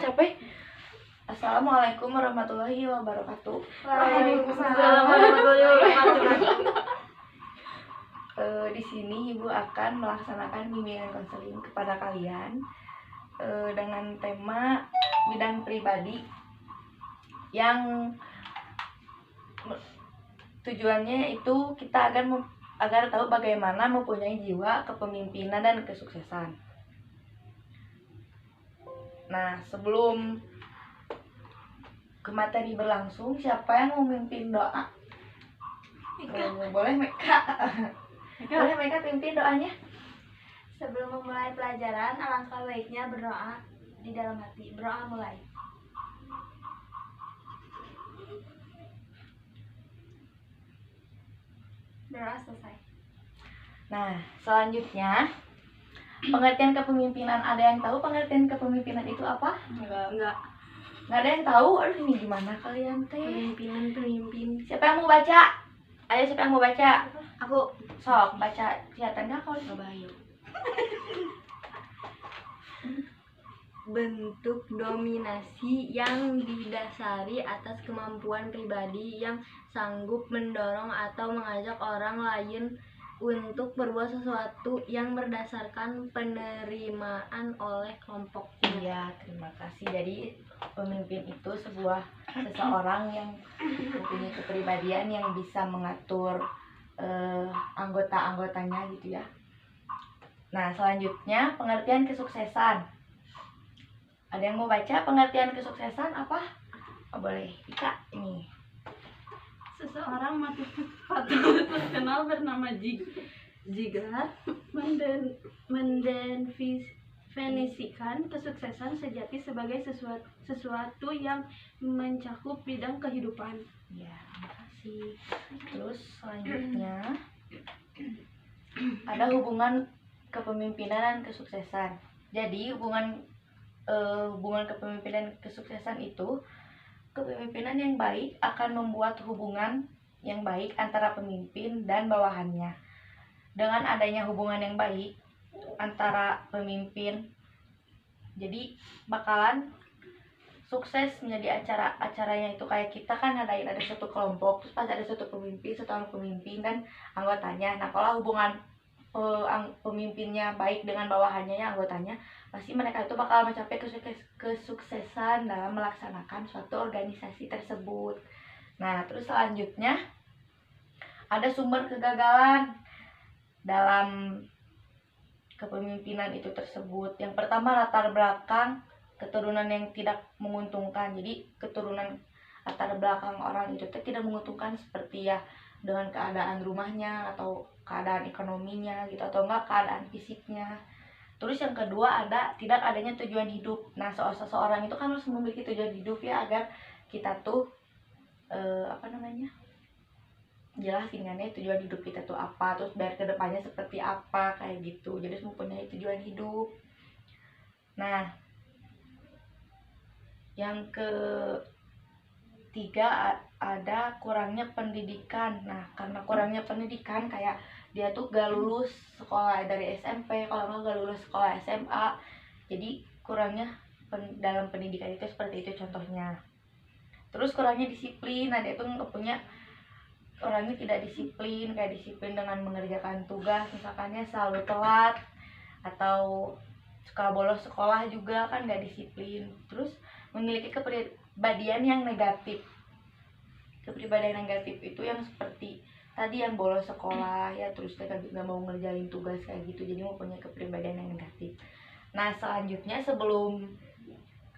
capek. Assalamualaikum warahmatullahi wabarakatuh. Waalaikumsalam warahmatullahi wabarakatuh. Di sini Ibu akan melaksanakan bimbingan konseling kepada kalian dengan tema bidang pribadi yang tujuannya itu kita agar tahu bagaimana mempunyai jiwa kepemimpinan dan kesuksesan. Nah, sebelum ke materi berlangsung, siapa yang mau memimpin doa? Boleh Meka. Boleh Meka pimpin doanya. Sebelum memulai pelajaran, alangkah baiknya berdoa di dalam hati. Berdoa mulai. Berdoa selesai. Nah, selanjutnya pengertian kepemimpinan. Ada yang tahu pengertian kepemimpinan itu apa? Enggak. Nggak ada yang tahu. Aduh, ini gimana kalian teh? Pemimpin. Siapa yang mau baca? Ayo, siapa yang mau baca? Aku Sok baca. Kelihatan nggak kalau Bayu. Bentuk dominasi yang didasari atas kemampuan pribadi yang sanggup mendorong atau mengajak orang lain untuk berbuat sesuatu yang berdasarkan penerimaan oleh kelompoknya. Iya, terima kasih. Jadi pemimpin itu seseorang yang mempunyai kepribadian yang bisa mengatur anggota-anggotanya gitu ya. Nah, selanjutnya pengertian kesuksesan. Ada yang mau baca pengertian kesuksesan apa? Oh, boleh. Ika, ini. Seseorang matematis terkenal bernama Ziegler mendefinisikan kesuksesan sejati sebagai sesuatu yang mencakup bidang kehidupan. Ya, terima kasih. Terus selanjutnya ada hubungan kepemimpinan dan kesuksesan. Jadi hubungan kepemimpinan dan kesuksesan itu, kepemimpinan yang baik akan membuat hubungan yang baik antara pemimpin dan bawahannya. Dengan adanya hubungan yang baik antara pemimpin, jadi bakalan sukses menjadi acaranya itu. Kayak kita kan ada satu kelompok, terus pas ada satu pemimpin dan anggotanya. Nah, kalau hubungan pemimpinnya baik dengan bawahannya ya anggotanya, pasti mereka itu bakal mencapai kesuksesan dalam melaksanakan suatu organisasi tersebut. Nah, terus selanjutnya ada sumber kegagalan dalam kepemimpinan itu tersebut. Yang pertama, latar belakang keturunan yang tidak menguntungkan. Jadi keturunan latar belakang orang itu tidak menguntungkan, seperti ya dengan keadaan rumahnya atau keadaan ekonominya gitu, atau enggak keadaan fisiknya. Terus yang kedua ada tidak adanya tujuan hidup. Nah, seseorang itu kan harus memiliki tujuan hidup ya, agar kita tuh jelasin kan ya tujuan hidup kita tuh apa, terus biar kedepannya seperti apa kayak gitu. Jadi harus mempunyai tujuan hidup. Nah, yang ketiga ada kurangnya pendidikan. Nah, karena kurangnya pendidikan, kayak dia tuh gak lulus sekolah dari SMP, kalau nggak lulus sekolah SMA, jadi kurangnya dalam pendidikan itu seperti itu contohnya. Terus kurangnya disiplin. Nah, dia tuh orangnya tidak disiplin, kayak disiplin dengan mengerjakan tugas, misalkannya selalu telat atau suka bolos sekolah juga kan gak disiplin. Terus memiliki kepribadian yang negatif. Kepribadian negatif itu yang seperti tadi, yang bolos sekolah ya, terus mereka juga mau ngerjain tugas kayak gitu. Jadi mempunyai kepribadian yang negatif. Nah, selanjutnya sebelum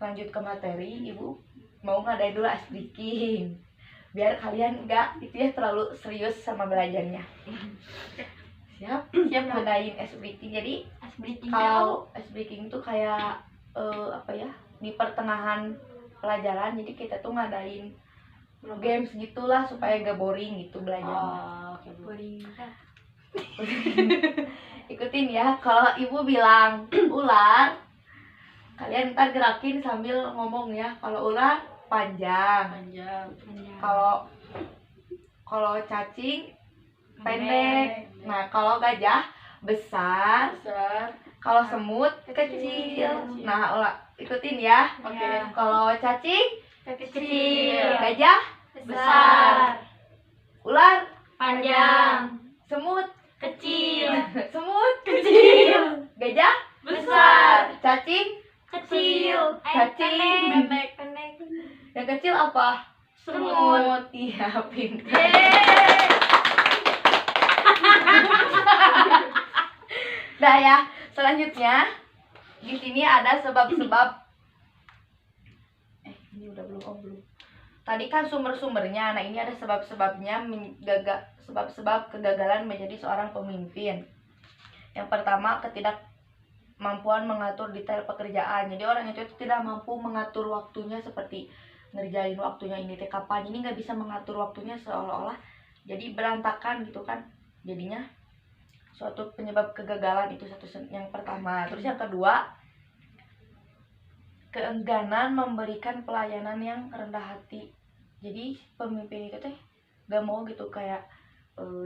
lanjut ke materi, Ibu mau ngadain dulu ice breaking biar kalian enggak itu ya terlalu serius sama belajarnya. Siap ngadain ice breaking. Jadi kalau ice breaking tuh kayak di pertengahan pelajaran, jadi kita tuh ngadain games gitulah supaya gak boring gitu belajarnya. boring. Ikutin ya, kalau Ibu bilang ular, kalian ntar gerakin sambil ngomong ya. Kalau ular panjang. Kalau cacing pendek. Nah, kalau gajah besar. Kalau semut kecil. Nah, ikutin ya. Oke. Ya. Kalau cacing, Kecil. gajah, Besar. ular, Panjang. semut, Kecil. semut, Kecil. gajah, Besar. cacing, Kecil. Cacing. Pendek. Pendek. yang kecil apa? Semut. Iya, pintar. Yeay. Nah ya, selanjutnya di sini ada sebab-sebab. Ini udah belum? Oh belum. Tadi kan sumber-sumbernya. Nah ini ada sebab-sebabnya sebab-sebab kegagalan menjadi seorang pemimpin. Yang pertama, ketidakmampuan mengatur detail pekerjaan. Jadi orang itu tidak mampu mengatur waktunya seperti ngerjain waktunya ini teh kapan. Ini nggak bisa mengatur waktunya, seolah-olah jadi berantakan gitu kan. Jadinya suatu penyebab kegagalan, itu yang pertama. Terus yang kedua, keengganan memberikan pelayanan yang rendah hati. Jadi pemimpin itu teh gak mau gitu kayak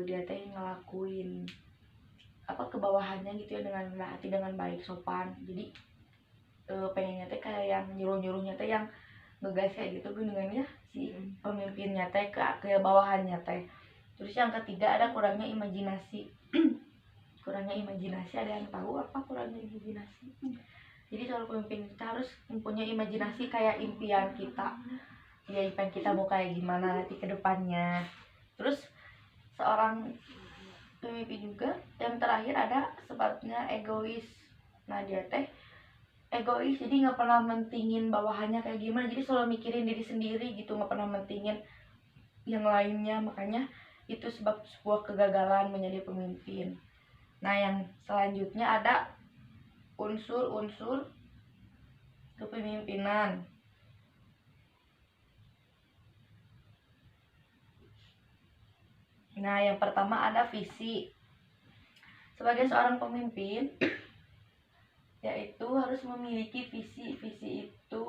dia teh ngelakuin apa ke bawahannya gitu ya dengan rendah hati, dengan baik, sopan. Jadi pengennya teh kayak yang nyuruh-nyuruhnya teh yang ngegas kayak gitu dengannya si pemimpinnya teh ke bawahannya teh. Terus yang ketiga ada kurangnya imajinasi. Kurangnya imajinasi, ada yang tahu apa kurangnya imajinasi? Jadi seorang pemimpin kita harus mempunyai imajinasi kayak impian kita. Ya impian kita mau kayak gimana nanti ke depannya. Terus seorang pemimpin juga yang terakhir ada sebabnya egois. Nah dia teh egois, jadi nggak pernah mentingin bawahannya kayak gimana. Jadi selalu mikirin diri sendiri gitu, nggak pernah mentingin yang lainnya. Makanya itu sebab sebuah kegagalan menjadi pemimpin. Nah yang selanjutnya ada unsur-unsur kepemimpinan. Nah yang pertama ada visi. Sebagai seorang pemimpin yaitu harus memiliki visi. Visi itu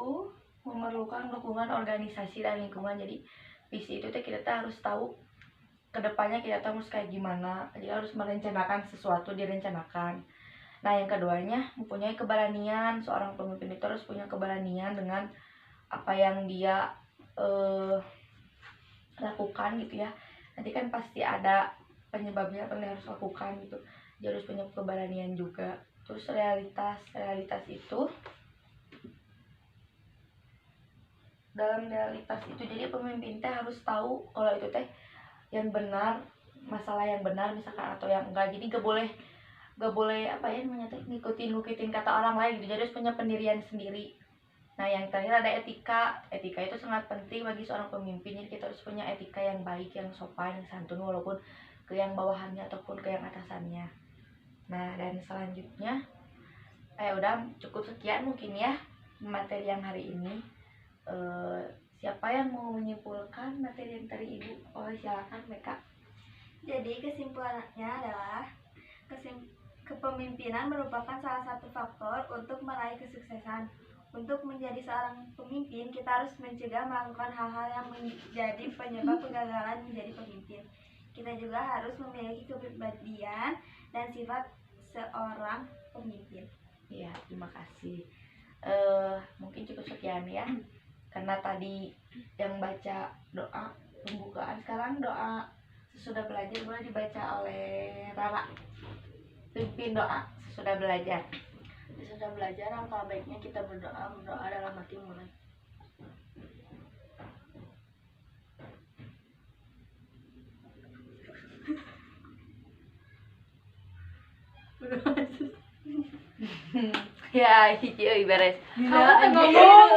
memerlukan dukungan organisasi dan lingkungan. Jadi visi itu kita harus tahu kedepannya kita harus kayak gimana. Jadi harus merencanakan sesuatu, direncanakan. Nah yang keduanya mempunyai keberanian. Seorang pemimpin itu harus punya keberanian dengan apa yang dia lakukan gitu ya. Nanti kan pasti ada penyebabnya apa yang harus lakukan gitu. Dia harus punya keberanian juga. Terus realitas itu, dalam realitas itu jadi pemimpin teh harus tahu kalau itu teh yang benar, masalah yang benar misalkan atau yang enggak. Jadi gak boleh apa ya namanya teh ngikutin kata orang lain gitu. Jadi harus punya pendirian sendiri. Nah yang terakhir ada etika. Etika itu sangat penting bagi seorang pemimpin. Jadi kita harus punya etika yang baik, yang sopan, yang santun, walaupun ke yang bawahannya ataupun ke yang atasannya. Nah dan selanjutnya udah cukup sekian mungkin ya materi yang hari ini. Siapa yang mau menyimpulkan materi yang tadi ibu? Oh silakan Meka. Jadi kesimpulannya adalah kepemimpinan merupakan salah satu faktor untuk meraih kesuksesan. Untuk menjadi seorang pemimpin, kita harus mencegah melakukan hal-hal yang menjadi penyebab kegagalan menjadi pemimpin. Kita juga harus memiliki kepribadian dan sifat seorang pemimpin. Ya, terima kasih. Mungkin cukup sekian ya. Karena tadi yang baca doa pembukaan, sekarang doa sesudah belajar boleh dibaca oleh Rara. Pimpin doa sesudah belajar. Sesudah belajar, alangkah baiknya kita berdoa dalam hati mulai. Ya, hiji euy beres. Kamu ngomong.